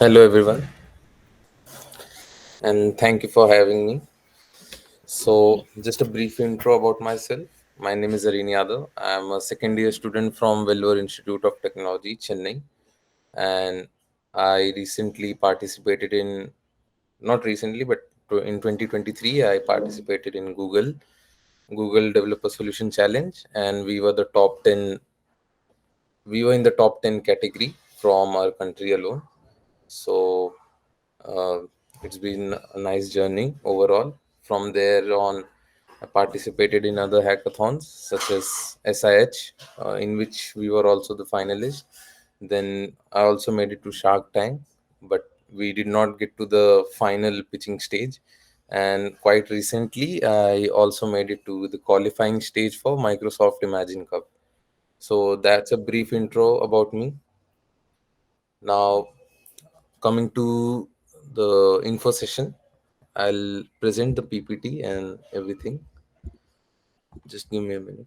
Hello, everyone, and thank you for having me. Just a brief intro about myself. My name is Arin Yadav. I'm a second year student from Vellore Institute of Technology, Chennai, and I recently participated in, not recently, but in 2023, I participated in Google Developer Solution Challenge, and we were in the top 10 category from our country alone. So uh, it's been a nice journey overall. From there on, I participated in other hackathons such as SIH, in which we were also the finalists. Then I also made it to Shark Tank, but we did not get to the final pitching stage. And quite recently, I also made it to the qualifying stage for Microsoft Imagine Cup. So that's a brief intro about me. Now, coming to the info session, I'll present the PPT and everything. Just give me a minute.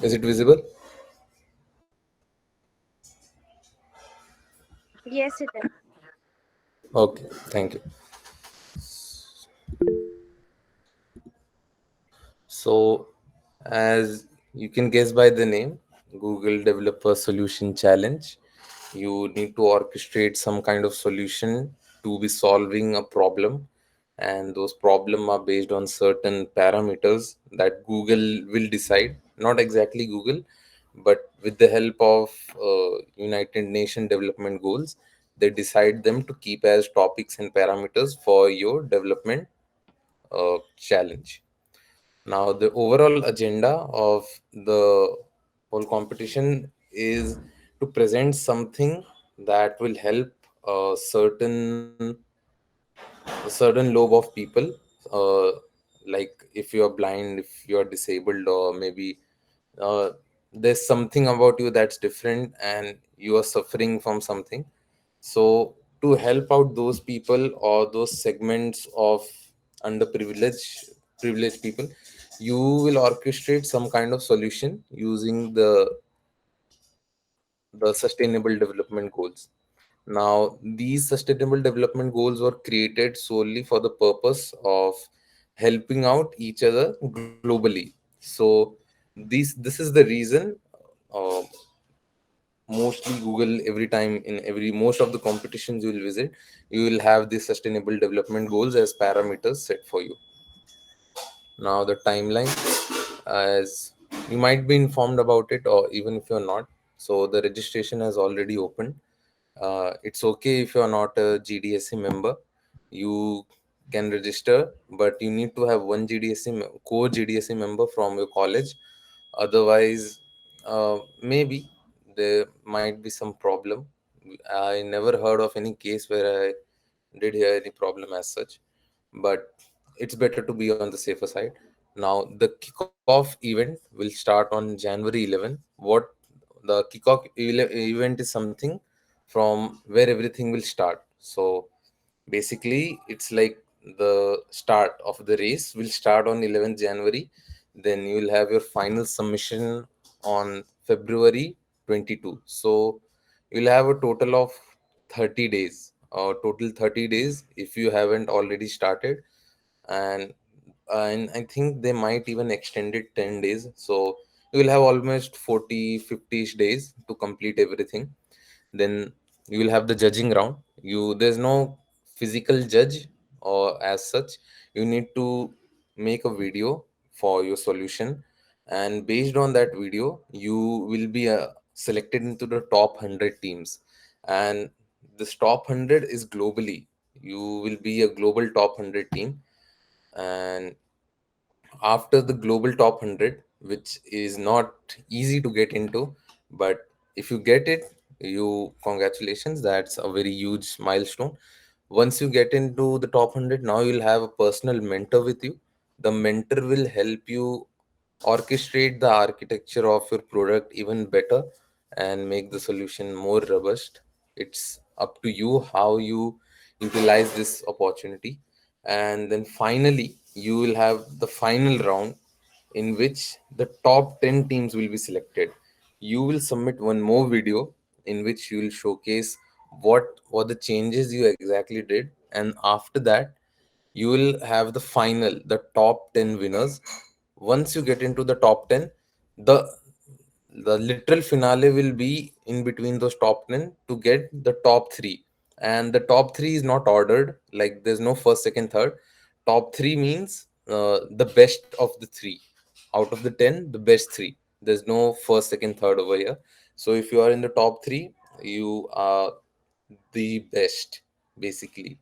Is it visible? Yes, it is. Okay, thank you. So, as you can guess by the name, Google Developer Solution Challenge, you need to orchestrate some kind of solution to be solving a problem, and those problem are based on certain parameters that Google will decide. Not exactly Google, but with the help of United Nation Development Goals, they decide them to keep as topics and parameters for your development challenge. Now, the overall agenda of the whole competition is to present something that will help a certain lobe of people. Uh, like if you are blind, if you are disabled, or maybe uh, there's something about you that's different, and you are suffering from something. So, to help out those people or those segments of privileged people, you will orchestrate some kind of solution using the sustainable development goals. Now, these sustainable development goals were created solely for the purpose of helping out each other globally. So, this is the reason. Uh, Mostly Google, every time in every most of the competitions you will visit, you will have these sustainable development goals as parameters set for you. Now the timeline, as you might be informed about it, or even if you're not, so the registration has already opened. It's okay if you're not a GDSC member, you can register, but you need to have one core GDSC member from your college. Otherwise, maybe there might be some problem. I never heard of any case where I did hear any problem as such, but it's better to be on the safer side. Now the kickoff event will start on January 11. What the event is something from where everything will start. So basically it's like the start of the race will start on 11th January. Then you will have your final submission on February 22. So you'll have a total of 30 days, or total 30 days if you haven't already started. And and I think they might even extend it 10 days. So you will have almost 40 50 days to complete everything. Then you will have the judging round. There's no physical judge or as such. You need to make a video for your solution, and based on that video you will be selected into the top 100 teams. And this top 100 is globally. You will be a global top 100 team. And after the global top 100, which is not easy to get into, but if you get it, you congratulations, that's a very huge milestone. Once you get into the top 100, now you'll have a personal mentor with you. The mentor will help you orchestrate the architecture of your product even better and make the solution more robust. It's up to you how you utilize this opportunity. And then finally you will have the final round, in which the top 10 teams will be selected. you will submit one more video in which you will showcase what the changes you exactly did, and after that you will have the top 10 winners. Once you get into the top 10, the the literal finale will be in between those top 10 to get the top 3. And the top 3 is not ordered, like there's no first, second, third. Top 3 means the best of the 3. Out of the 10, the best 3. There's no first, second, third over here. So if you are in the top 3, you are the best, basically.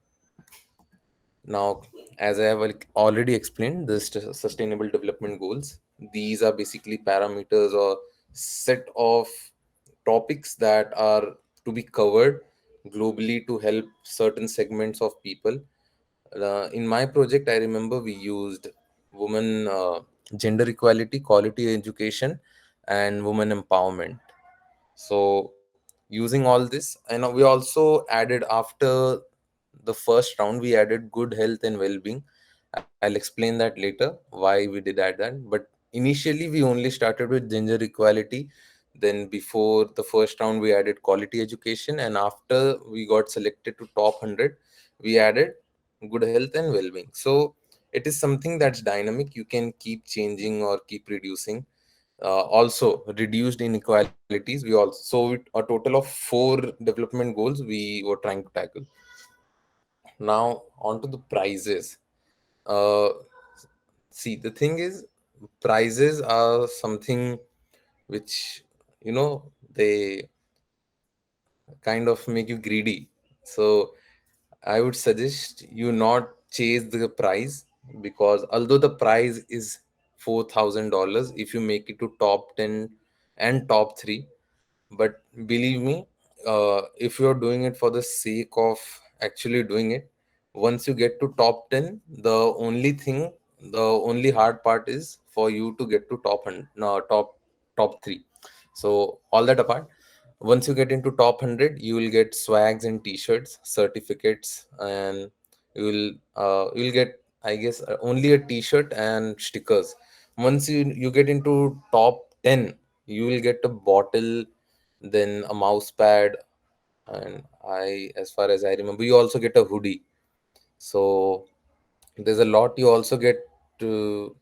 Now, as I have already explained, the sustainable development goals, these are basically parameters or set of topics that are to be covered globally to help certain segments of people. In my project, I remember we used women, gender equality, quality education, and women empowerment. So, using all this, and we also added after the first round, we added good health and well-being. I'll explain that later why we did that. But initially, we only started with gender equality. Then, before the first round, we added quality education, and after we got selected to top 100, we added good health and well-being. So it is something that's dynamic. You can keep changing or keep reducing. Also reduced inequalities, we also, so a total of 4 development goals we were trying to tackle. Now on to the prizes. uh, See, the thing is, prizes are something which, they kind of make you greedy. So I would suggest you not chase the prize, because although the prize is $4,000 if you make it to top 10 and top 3, but believe me, if you're doing it for the sake of actually doing it, once you get to top 10, the only hard part is for you to get to top 100, no, top 3. So all that apart, once you get into top 100, you will get swags and t-shirts, certificates, and you'll get, I guess, only a t-shirt and stickers. Once you get into top 10, you will get a bottle, then a mouse pad, and as far as I remember, you also get a hoodie. So there's a lot you also get to.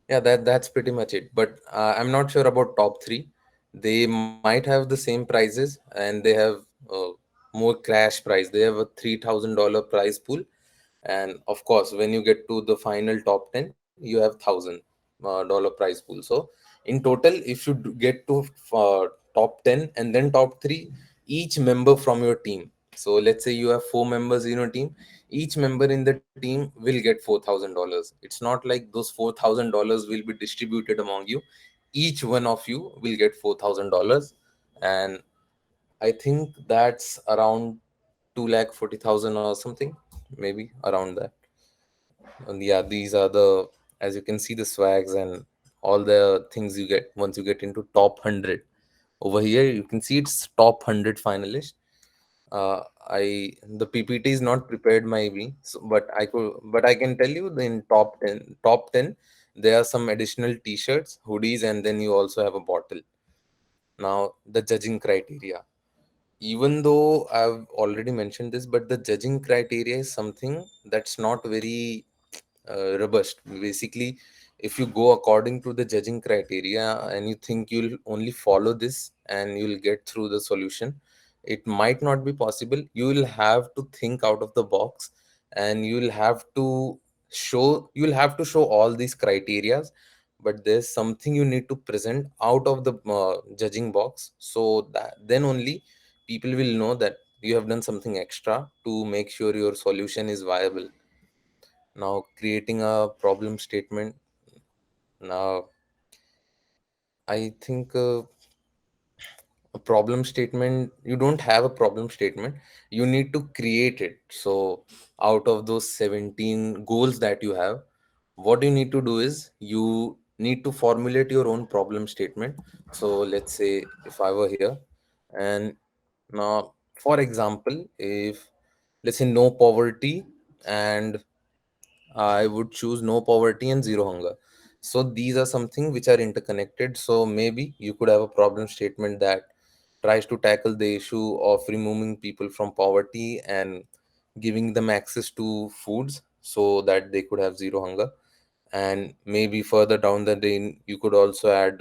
Yeah, that's pretty much it. But I'm not sure about top 3. They might have the same prizes, and they have uh, more crash prize. They have a $3,000 prize pool, and of course, when you get to the final top 10, you have $1,000 prize pool. So in total, if you get to top 10 and then top 3, each member from your team. So let's say you have 4 members in your team. Each member in the team will get $4,000. It's not like those $4,000 will be distributed among you. Each one of you will get $4,000, and I think that's around 2,40,000 or something, maybe around that. And yeah, these are the, as you can see, the swags and all the things you get once you get into top 100. Over here, you can see it's top 100 finalist. I The PPT is not prepared by me, so, but I can tell you that in top 10, there are some additional T-shirts, hoodies, and then you also have a bottle. Now, the judging criteria. Even though I've already mentioned this, but the judging criteria is something that's not very robust. Basically, if you go according to the judging criteria and you think you'll only follow this and you'll get through the solution, it might not be possible. You will have to think out of the box, and you'll have to show all these criterias, but there's something you need to present out of the judging box, so that then only people will know that you have done something extra to make sure your solution is viable. Now, creating a problem statement. Now, I think a problem statement, you don't have a problem statement, you need to create it. So out of those 17 goals that you have, what you need to do is you need to formulate your own problem statement. So let's say if I were here, and now, for example, if, let's say, no poverty, and I would choose no poverty and zero hunger. So these are something which are interconnected. So maybe you could have a problem statement that tries to tackle the issue of removing people from poverty and giving them access to foods so that they could have zero hunger. And maybe further down the lane you could also add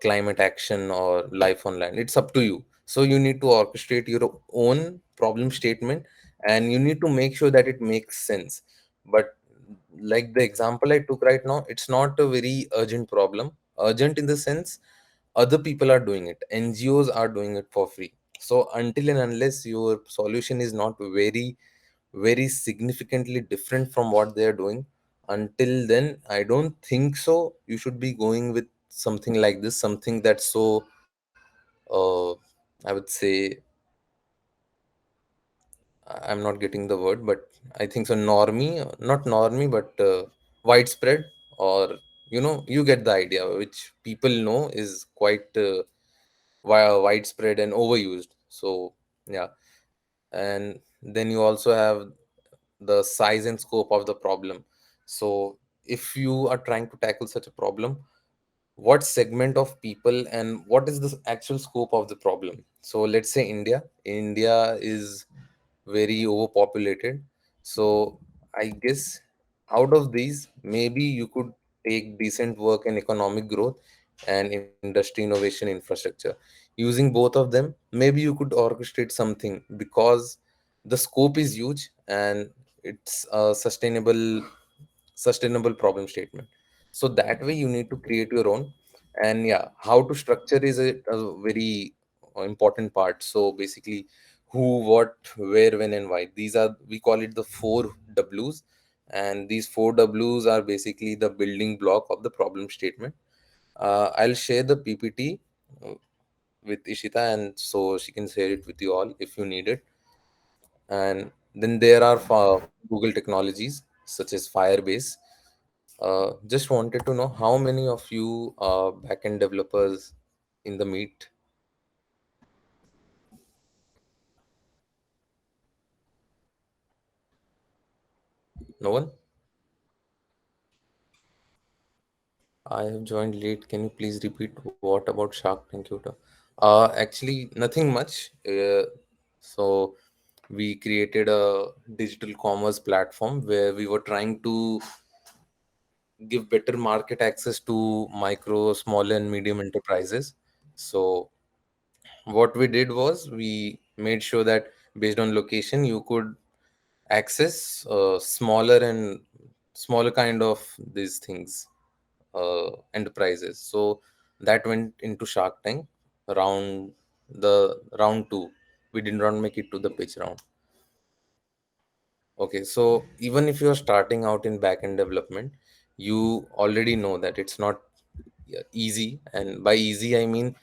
climate action or life on land. It's up to you. So you need to orchestrate your own problem statement, and you need to make sure that it makes sense. But like the example I took right now, it's not a very urgent problem. Urgent in the sense other people are doing it, NGOs are doing it for free. So until and unless your solution is not very significantly different from what they are doing, until then I don't think so you should be going with something like this, something that's so uh, I would say, I'm not getting the word, but I think so normie, not normie, but widespread, or you get the idea, which people know is quite widespread and overused. So yeah. And then you also have the size and scope of the problem. So if you are trying to tackle such a problem, what segment of people and what is the actual scope of the problem? So let's say India is very overpopulated. So I guess out of these, maybe you could take decent work in economic growth and industry innovation infrastructure. Using both of them, maybe you could orchestrate something, because the scope is huge and it's a sustainable problem statement. So that way you need to create your own. And yeah, how to structure is a very important part. So basically, who, what, where, when, and why, these are, we call it the four W's. And these four W's are basically the building block of the problem statement. I'll share the PPT uh, with Ishita, and so she can share it with you all if you need it. And then there are Google technologies such as Firebase. Just wanted to know how many of you are backend developers in the meet? No one? I have joined late. Can you please repeat what about Shark Tank Tutor? Actually, nothing much. So we created a digital commerce platform where we were trying to give better market access to micro, small, and medium enterprises. So what we did was we made sure that based on location you could access smaller kind of these things, enterprises. So that went into Shark Tank round, the round two. We did not make it to the pitch round. Okay, so even if you are starting out in backend development, you already know that it's not easy. And by easy I mean,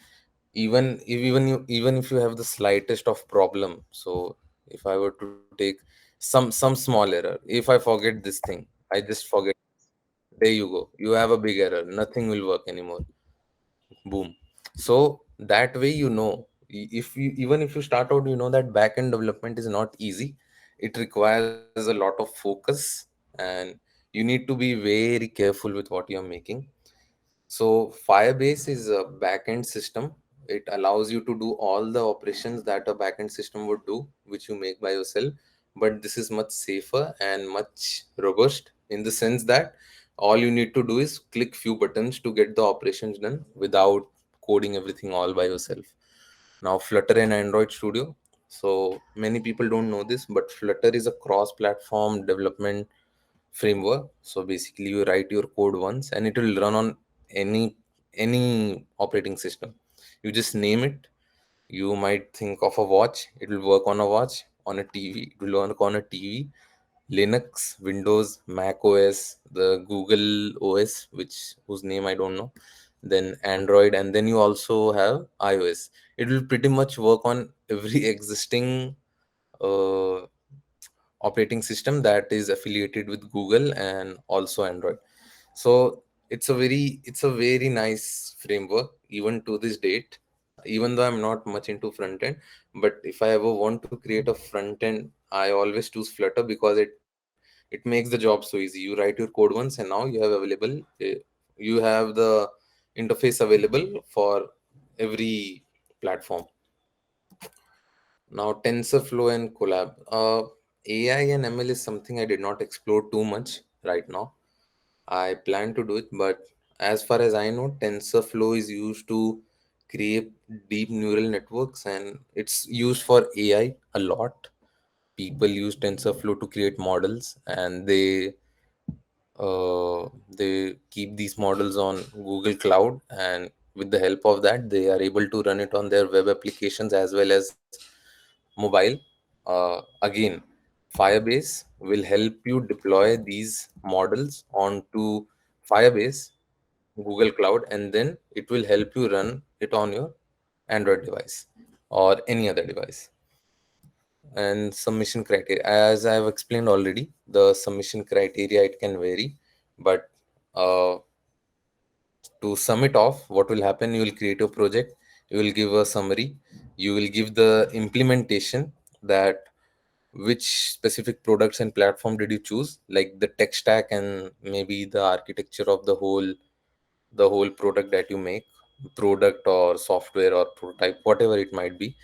even if you have the slightest of problem. So if I were to take some small error, if I forget this thing, I just forget, there you go, you have a big error, nothing will work anymore. Boom. So that way, if you, even if you start out, you know that backend development is not easy. It requires a lot of focus, and you need to be very careful with what you're making. So Firebase is a backend system. It allows you to do all the operations that a backend system would do, which you make by yourself. But this is much safer and much robust in the sense that all you need to do is click few buttons to get the operations done without coding everything all by yourself. Now Flutter and Android Studio. So many people don't know this, but Flutter is a cross-platform development framework. So basically you write your code once and it will run on any operating system. You just name it. You might think of a watch, it will work on a watch. On a TV, it will work on a TV. Linux, Windows, Mac OS, the Google OS, which whose name I don't know, then Android, and then you also have iOS. It will pretty much work on every existing uh, operating system that is affiliated with Google and also Android. So it's a very nice framework even to this date. Even though I'm not much into front end, but if I ever want to create a front end, I always choose Flutter because it it makes the job so easy. You write your code once, and now you have available, you have the interface available for every platform. Now, TensorFlow and Collab. AI and ML is something I did not explore too much right now. I plan to do it, but as far as I know, TensorFlow is used to create deep neural networks, and it's used for AI a lot. People use TensorFlow to create models, and they keep these models on Google Cloud, and with the help of that, they are able to run it on their web applications as well as mobile. Again, Firebase will help you deploy these models onto Firebase, Google Cloud, and then it will help you run it on your Android device or any other device. And submission criteria, as I have explained already, the submission criteria, it can vary, but uh, to sum it off, what will happen, you will create a project, you will give a summary, you will give the implementation, that which specific products and platform did you choose, like the tech stack and maybe the architecture of the whole product that you make, product or software or prototype, whatever it might be.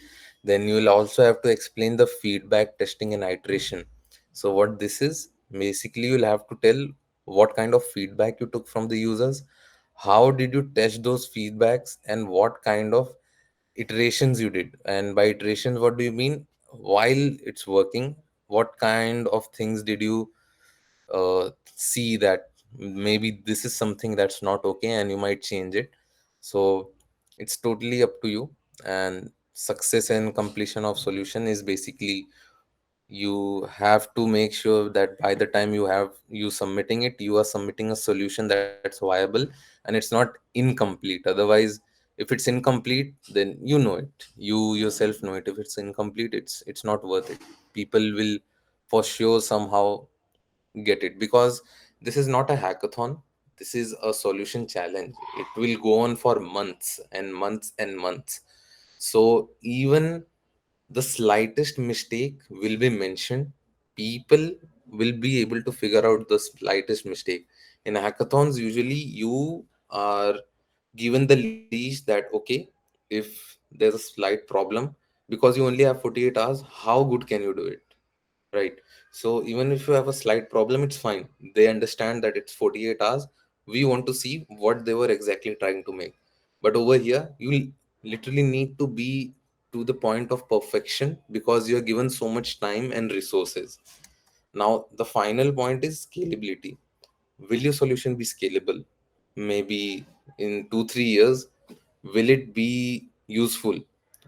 Then you will also have to explain the feedback, testing, and iteration. So what this is, basically you'll have to tell what kind of feedback you took from the users, how did you test those feedbacks, and what kind of iterations you did. And by iterations, what do you mean? While it's working, what kind of things did you see that maybe this is something that's not okay and you might change it. So it's totally up to you. And success and completion of solution is basically, you have to make sure that by the time you submitting it, you are submitting a solution that's viable and it's not incomplete. Otherwise, if it's incomplete, then you know it, you yourself know it, if it's incomplete, it's not worth it. People will for sure somehow get it, because this is not a hackathon, this is a solution challenge. It will go on for months and months and months. So even the slightest mistake will be mentioned, people will be able to figure out the slightest mistake. In hackathons, usually you are given the leash that, okay, if there's a slight problem, because you only have 48 hours, how good can you do it, right? So even if you have a slight problem, it's fine. They understand that it's 48 hours, we want to see what they were exactly trying to make. But over here, you literally need to be to the point of perfection, because you're given so much time and resources. Now the final point is scalability. Will your solution be scalable? Maybe in 2 3 years, will it be useful?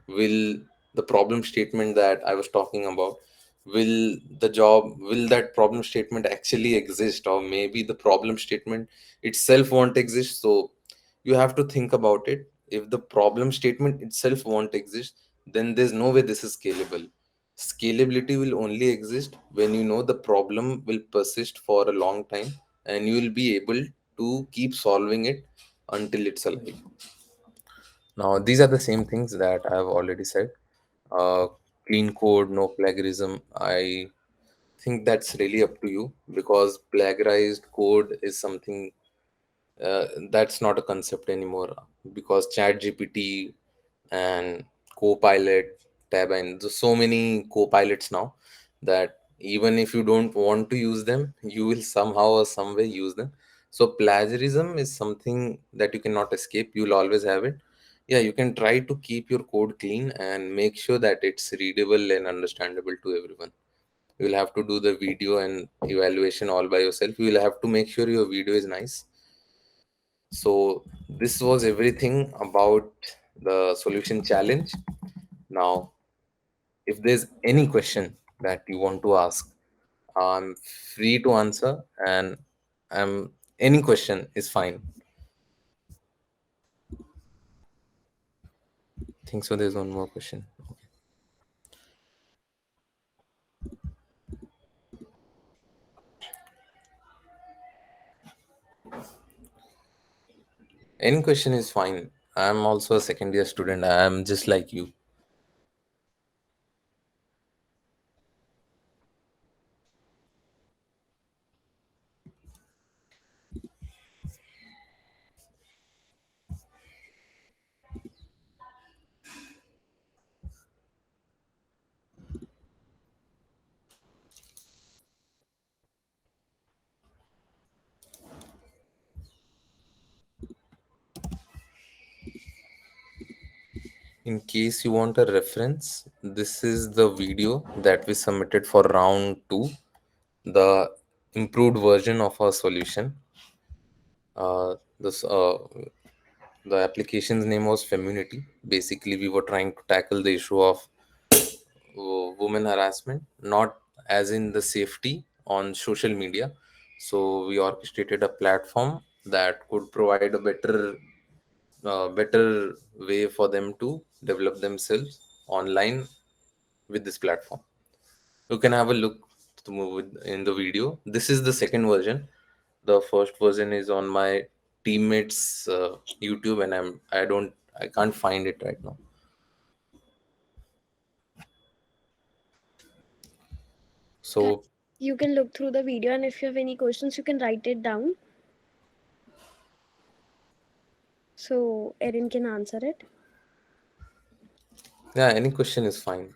Will the problem statement that I was talking about, will that problem statement actually exist, or maybe the problem statement itself won't exist? So you have to think about it. If the problem statement itself won't exist, then there's no way this is scalable. Scalability will only exist when you know the problem will persist for a long time, and you will be able to keep solving it until it's alive. Now, these are the same things that I have already said. Uh, Clean code, no plagiarism. I think that's really up to you, because plagiarized code is something that's not a concept anymore, because chat gpt and copilot tab, and there's so many copilots now that even if you don't want to use them, you will somehow or some way use them. So plagiarism is something that you cannot escape, you'll always have it. Yeah, you can try to keep your code clean and make sure that it's readable and understandable to everyone. You will have to do the video and evaluation all by yourself. You will have to make sure your video is nice. So this was everything about the solution challenge. Now, if there's any question that you want to ask, I'm free to answer, and any question is fine. I think so. There's one more question. Any question is fine. I'm also a second year student. I'm just like you. In case you want a reference, this is the video that we submitted for round 2, the improved version of our solution. This The application's name was Femunity. Basically, we were trying to tackle the issue of women harassment, not as in the safety on social media. So we orchestrated a platform that could provide a better way for them to develop themselves online with this platform. You can have a look to in the video. This is the second version. The first version is on my teammates YouTube, and I can't find it right now. Guys, So you can look through the video, and if you have any questions, you can write it down so Erin can answer it. yeah, any question is fine.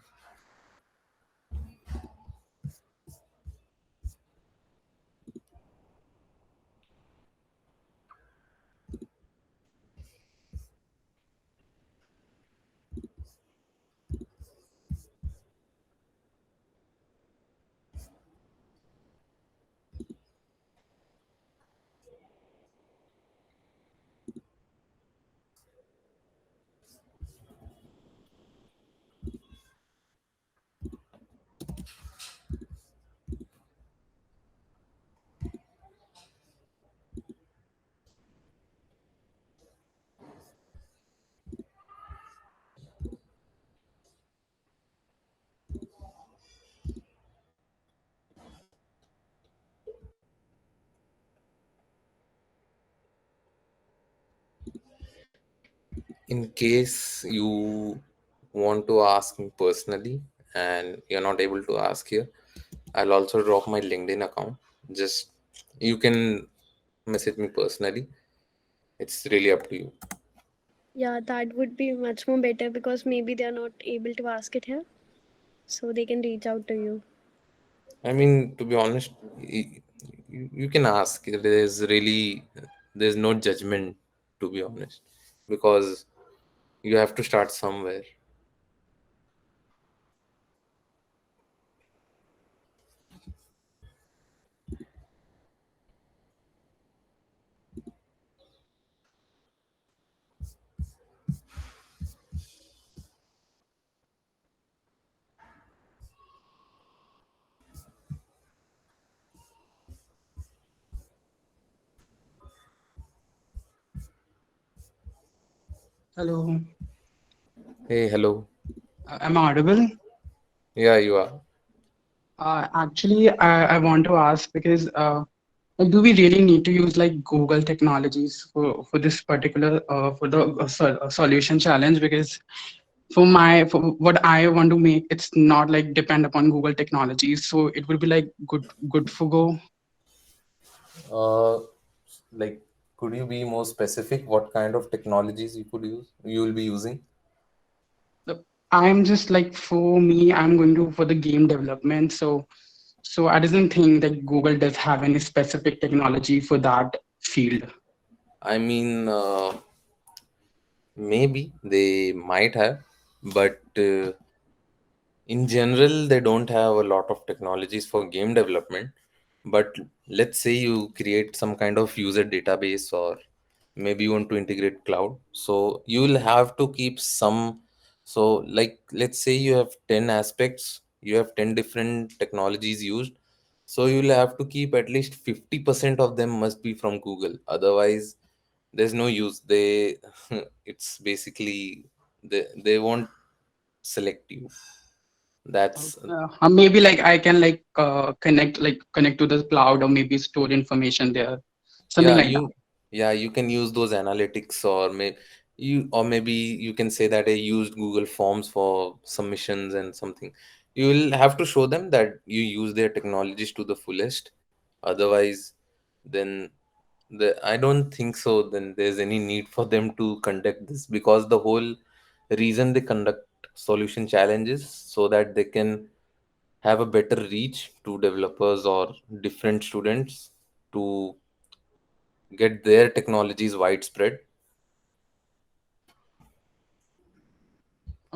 In case you want to ask me personally and you're not able to ask here, I'll also drop my LinkedIn account. Just you can message me personally. It's really up to you. Yeah, that would be much more better because maybe they are not able to ask it here, so they can reach out to you. I mean, to be honest, you can ask. There's no judgment, to be honest, because you have to start somewhere. Hello, Hey, hello. am I audible? Yeah, you are. Actually, I want to ask because like, do we really need to use like Google technologies for this particular for the solution challenge? Because for what I want to make, it's not like depend upon Google technologies, so it would be like good for go. Uh, like, could you be more specific? What kind of technologies you will be using? So I'm just like for me, I'm going to for the game development, so I doesn't think that Google does have any specific technology for that field. I mean, maybe they might have, but in general, they don't have a lot of technologies for game development. But let's say you create some kind of user database, or maybe you want to integrate cloud. So you will have to keep some. So, like, let's say you have 10 aspects, you have 10 different technologies used. So you'll have to keep at least 50% of them must be from Google. Otherwise, there's no use. It's basically, they won't select you. That's Maybe like I can connect to the cloud or maybe store information there, something yeah like that. you can use those analytics, or maybe you can say that I used Google Forms for submissions and something. You will have to show them that you use their technologies to the fullest. Otherwise, then I don't think so then there's any need for them to conduct this, because the whole reason they conduct solution challenges so that they can have a better reach to developers or different students to get their technologies widespread.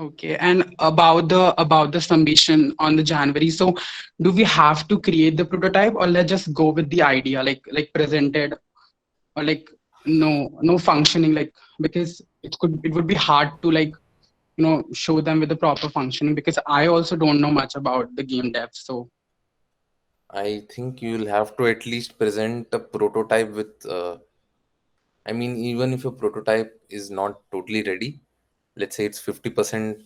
Okay, and about the submission on the January. So, do we have to create the prototype, or let's just go with the idea, like presented, or like no functioning, like because it would be hard to like show them with the proper functioning because I also don't know much about the game dev. So, I think you'll have to at least present a prototype with, I mean, even if your prototype is not totally ready, let's say it's 50%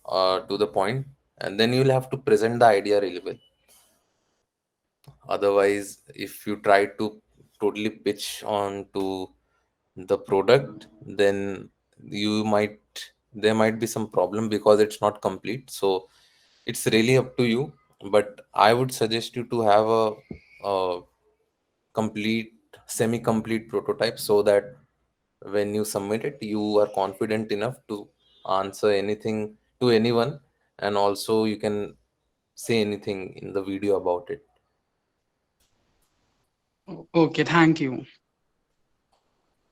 to the point, and then you'll have to present the idea really well. Otherwise, if you try to totally pitch on to the product, then you might there might be some problem because it's not complete. So it's really up to you. But I would suggest you to have a complete, semi-complete prototype so that when you submit it, you are confident enough to answer anything to anyone, and also you can say anything in the video about it. okay, thank you.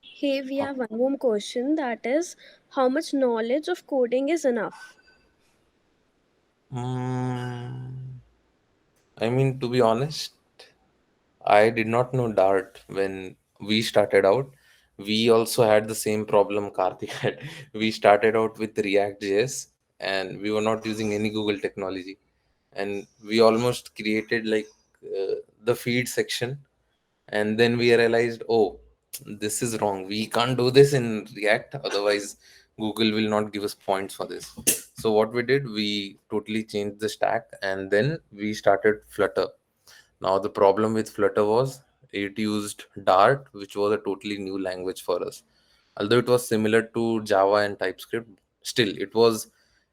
Hey, we have one more question, that is, how much knowledge of coding is enough? Hmm. I mean, to be honest, I did not know Dart when we started out. We also had the same problem Karthik had. We started out with React.js and we were not using any Google technology. And we almost created like the feed section. And then we realized, oh, this is wrong. We can't do this in React. Otherwise, Google will not give us points for this. So, what we did, we totally changed the stack and then we started Flutter. Now, the problem with Flutter was it used Dart, which was a totally new language for us. Although it was similar to Java and TypeScript, still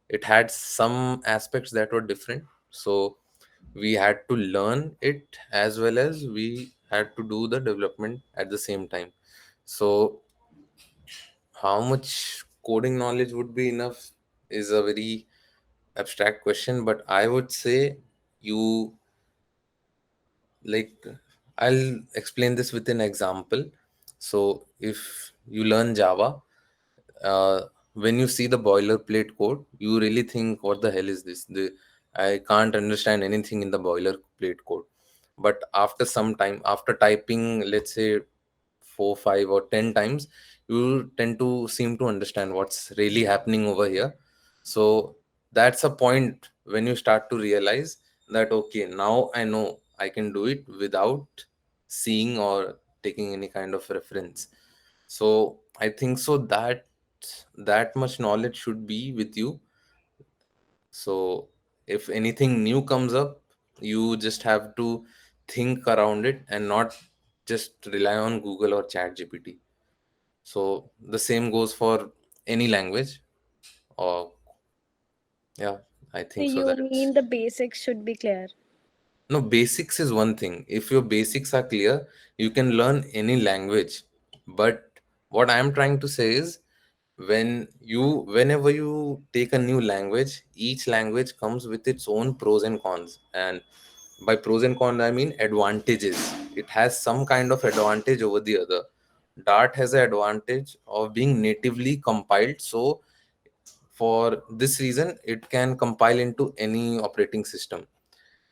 it had some aspects that were different. So we had to learn it as well as we had to do the development at the same time. So how much coding knowledge would be enough is a very abstract question, but I would say you like I'll explain this with an example. So if you learn Java, uh, when you see the boilerplate code, you really think, what the hell is this? I can't understand anything in the boilerplate code. But after some time, after typing, let's say 4, 5, or 10 times, you tend to seem to understand what's really happening over here. So that's a point when you start to realize that, okay, now I know I can do it without seeing or taking any kind of reference. So I think so that much knowledge should be with you. So if anything new comes up, you just have to think around it and not just rely on Google or Chat GPT. So the same goes for any language. Or yeah, I So think so. you That's mean the basics should be clear? no, basics is one thing. If your basics are clear, you can learn any language. But what I am trying to say is whenever you take a new language, each language comes with its own pros and cons. And by pros and cons, I mean advantages. It has some kind of advantage over the other. Dart has an advantage of being natively compiled. So for this reason, it can compile into any operating system.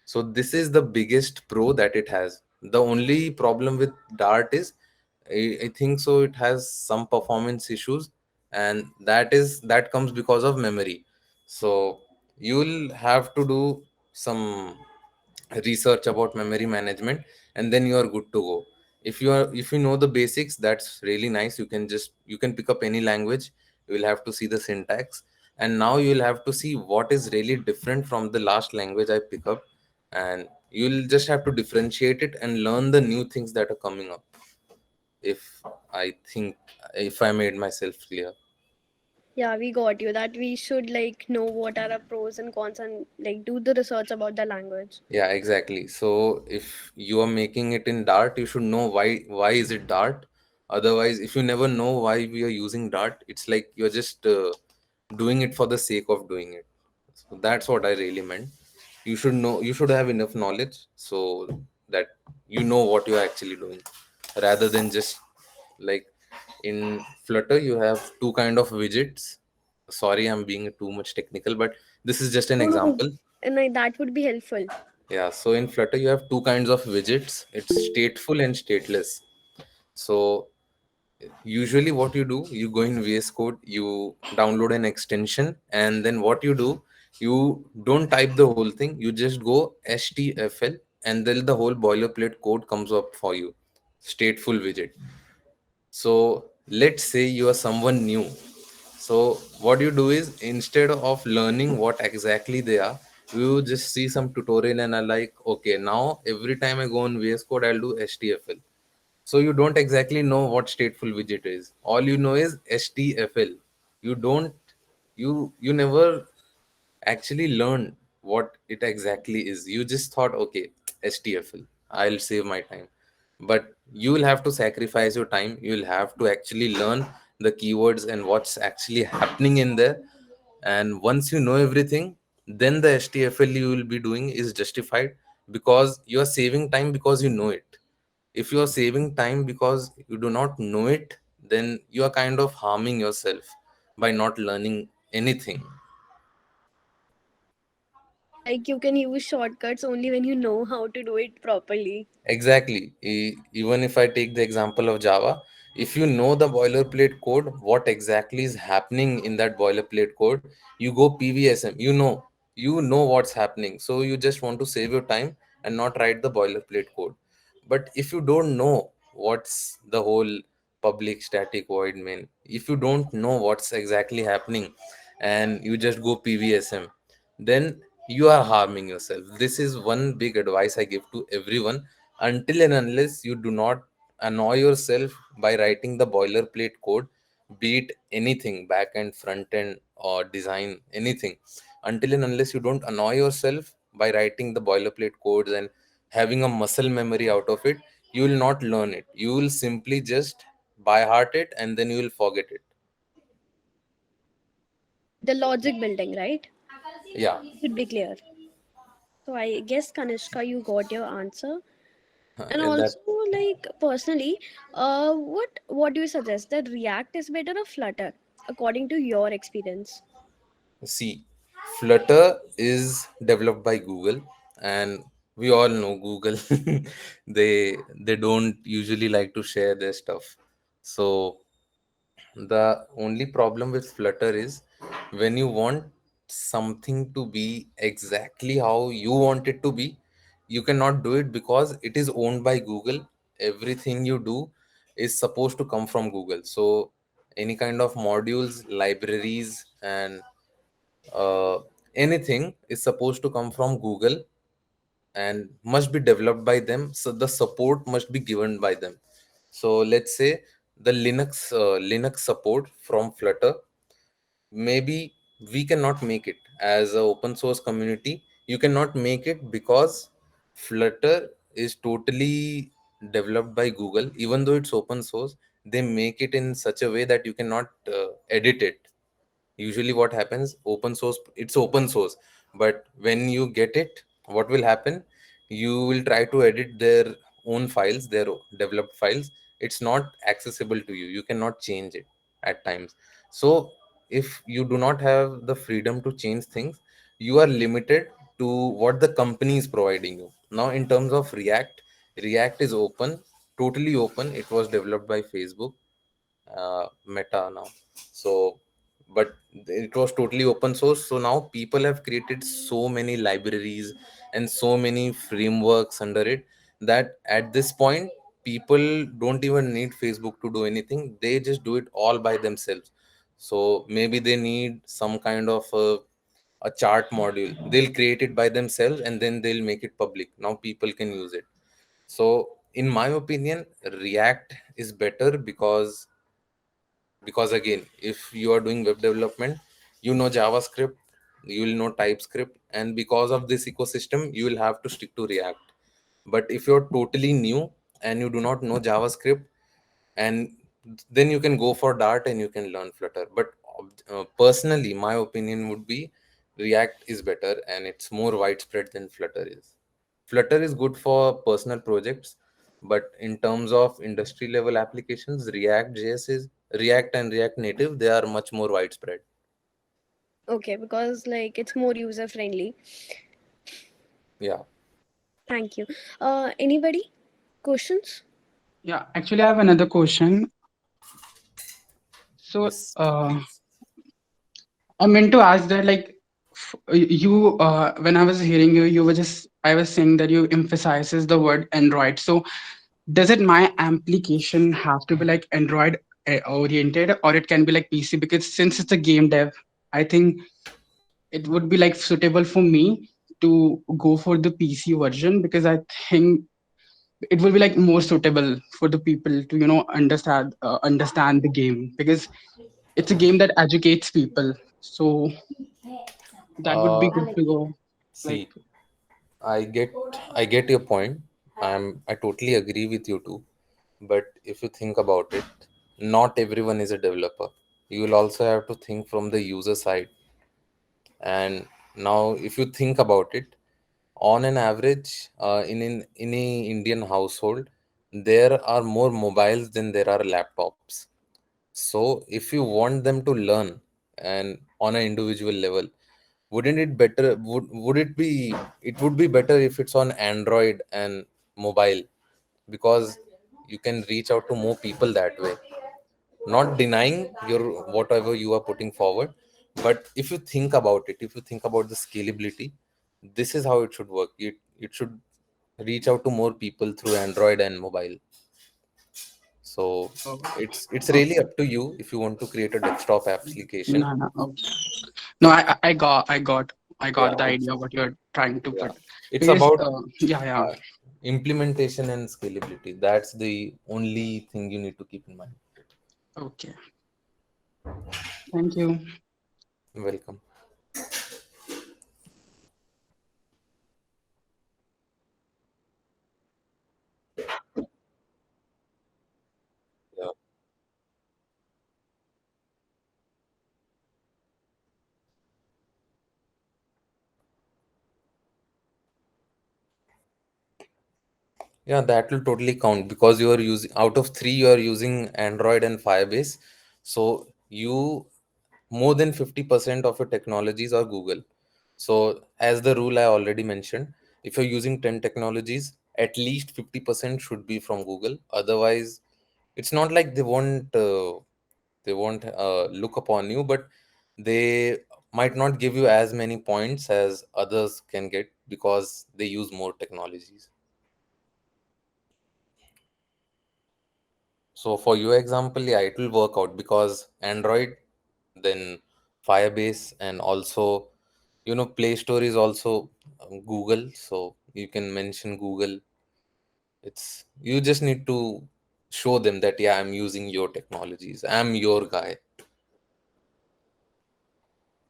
So this is the biggest pro that it has. The only problem with Dart is I think so it has some performance issues, and that comes because of memory. So you'll have to do some research about memory management, and then you are good to go. If you know the basics, that's really nice. You can pick up any language. You will have to see the syntax, and now you'll have to see what is really different from the last language I pick up, and you'll just have to differentiate it and learn the new things that are coming up. If I think if I made myself clear. Yeah, we got you that we should like know what are the pros and cons and like do the research about the language. Yeah, exactly. So if you are making it in Dart, you should know why is it Dart. Otherwise, if you never know why we are using Dart, it's like you're just doing it for the sake of doing it. So that's what I really meant. You should know. You should have enough knowledge so that you know what you're actually doing, rather than just like in Flutter, you have two kind of widgets. Sorry, I'm being too much technical, but this is just an No, no, example. and that would be helpful. Yeah, so in Flutter, you have two kinds of widgets. It's stateful and stateless. So usually what you do, you go in VS Code, you download an extension, and then what you do, you don't type the whole thing, you just go HTFL, and then the whole boilerplate code comes up for you. Stateful widget. So let's say you are someone new. So what you do is, instead of learning what exactly they are, you just see some tutorial and are like, okay, now every time I go on VS Code, I'll do HTFL. So you don't exactly know what stateful widget is. All you know is HTFL. You don't, you never actually learn what it exactly is. You just thought, okay, HTFL, I'll save my time. But you will have to sacrifice your time. You will have to actually learn the keywords and what's actually happening in there. And once you know everything, then the HTFL you will be doing is justified, because you are saving time because you know it. If you are saving time because you do not know it, then you are kind of harming yourself by not learning anything. Like you can use shortcuts only when you know how to do it properly. Exactly. Even if I take the example of Java, if you know the boilerplate code, what exactly is happening in that boilerplate code, you go PVSM. You know what's happening. So you just want to save your time and not write the boilerplate code. But if you don't know what's the whole public static void main, if you don't know what's exactly happening, and you just go PVSM, then you are harming yourself. This is one big advice I give to everyone. Until and unless you do not annoy yourself by writing the boilerplate code, be it anything, back end, front end, or design, anything, until and unless you don't annoy yourself by writing the boilerplate codes and having a muscle memory out of it, you will not learn it. You will simply just by heart it, and then you will forget it. The logic building, right? Yeah. Should be clear. So I guess Kanishka, you got your answer. And And that, also, like personally, what do you suggest, that React is better or Flutter, according to your experience? see, Flutter is developed by Google, and we all know Google. They don't usually like to share their stuff. So the only problem with Flutter is, when you want something to be exactly how you want it to be, you cannot do it because it is owned by Google. Everything you do is supposed to come from Google. So any kind of modules, libraries, and uh, anything is supposed to come from Google and must be developed by them. So the support must be given by them. So let's say the Linux support from Flutter, maybe we cannot make it as a open source community. You cannot make it because Flutter is totally developed by Google. Even though it's open source, they make it in such a way that you cannot edit it. Usually what happens, open source, it's open source, but when you get it, what will happen, you will try to edit their own files, their developed files. It's not accessible to you. You cannot change it at times. So if you do not have the freedom to change things, you are limited to what the company is providing you. Now in terms of React, React is open, totally open. It was developed by Facebook, Meta now. So, but it was totally open source. So now people have created so many libraries and so many frameworks under it, that at this point, people don't even need Facebook to do anything. They just do it all by themselves. So maybe they need some kind of a chart module. They'll create it by themselves and then they'll make it public. Now people can use it. So in my opinion, React is better because again, if you are doing web development, you know JavaScript, you will know TypeScript, and because of this ecosystem you will have to stick to React. But if you're totally new and you do not know JavaScript, and then you can go for Dart and you can learn Flutter. But personally my opinion would be React is better, and it's more widespread than Flutter is. Flutter is good for personal projects, but in terms of industry level applications, React JS is, React and React Native, they are much more widespread. Okay, because like it's more user friendly. Yeah. Thank you. Anybody? Questions? Yeah, actually, I have another question. So, Yes. I meant to ask that, like, you, when I was hearing you, you were just, I was saying that you emphasizes the word Android. So, does it my application have to be like Android oriented, or it can be like PC? Because since it's a game dev, I think it would be like suitable for me to go for the PC version, because I think it will be like more suitable for the people to understand the game, because it's a game that educates people. So that would be Uh, good to go. Like, See, I get I get your point. I totally agree with you too. But if you think about it, not everyone is a developer. You will also have to think from the user side. And now, if you think about it, on an average, in a Indian household, there are more mobiles than there are laptops. So if you want them to learn and on an individual level, wouldn't it better would it be it would be better if it's on Android and mobile, because you can reach out to more people that way. Not denying your whatever you are putting forward, but if you think about it, if you think about the scalability, this is how it should work. It should reach out to more people through Android and mobile. So oh, it's really okay. up to you if you want to create a desktop application. No, no, okay. No, I Yeah, got the idea what you're trying to yeah. put. It's Because about yeah, yeah. uh, implementation and scalability. That's the only thing you need to keep in mind. Okay. Thank you. Welcome. Yeah. Yeah, that will totally count because you are using, out of three, you are using Android and Firebase. So you, more than 50% of your technologies are Google. So as the rule I already mentioned, if you're using 10 technologies, at least 50% should be from Google. Otherwise, it's not like they won't look upon you, but they might not give you as many points as others can get because they use more technologies. So for your example, yeah, it will work out because Android, then Firebase, and also, Play Store is also Google. So you can mention Google. It's you just need to show them that yeah, I'm using your technologies. I'm your guy.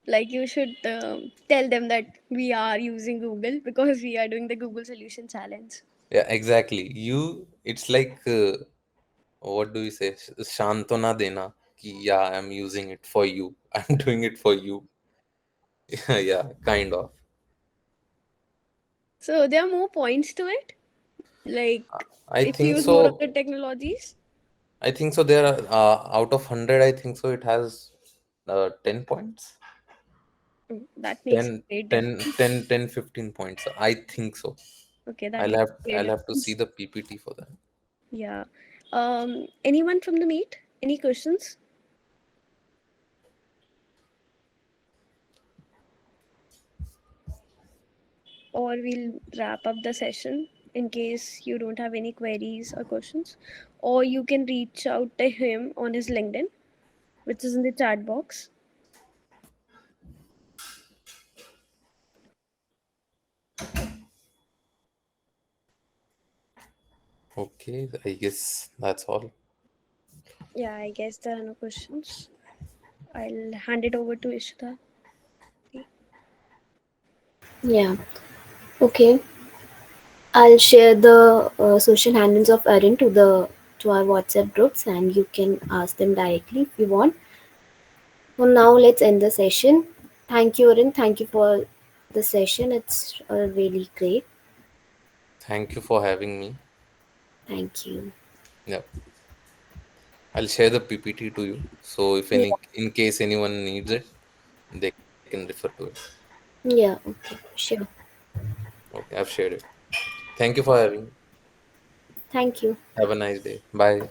Like you should tell them that we are using Google because we are doing the Google Solution Challenge. Yeah, exactly. It's like what do you say? Shantana dena. Ki, yeah, I'm using it for you. I'm doing it for you. Yeah, kind of. So there are more points to it. Like I if you think use more of so. the technologies. I think so. There are out of 100, I think so. It has 10 points, That makes 10, a great 10, difference. 10, 10, 15 points. I think so. Okay, that I'll makes have a great I'll have to see difference. the PPT for that. Yeah. Anyone from the meet? Any questions? Or we'll wrap up the session in case you don't have any queries or questions. Or you can reach out to him on his LinkedIn, which is in the chat box. Okay, I guess that's all. Yeah, I guess there are no questions. I'll hand it over to Ishita. Yeah. Okay. I'll share the social handles of Arun to our WhatsApp groups, and you can ask them directly if you want. So now let's end the session. Thank you, Arun. Thank you for the session. It's really great. Thank you for having me. Thank you. Yeah, I'll share the PPT to you. So if Yeah. in case anyone needs it, they can can refer to it. Yeah, okay, sure. Okay, I've shared it. Thank you for having. Thank you. Have a nice day. Bye.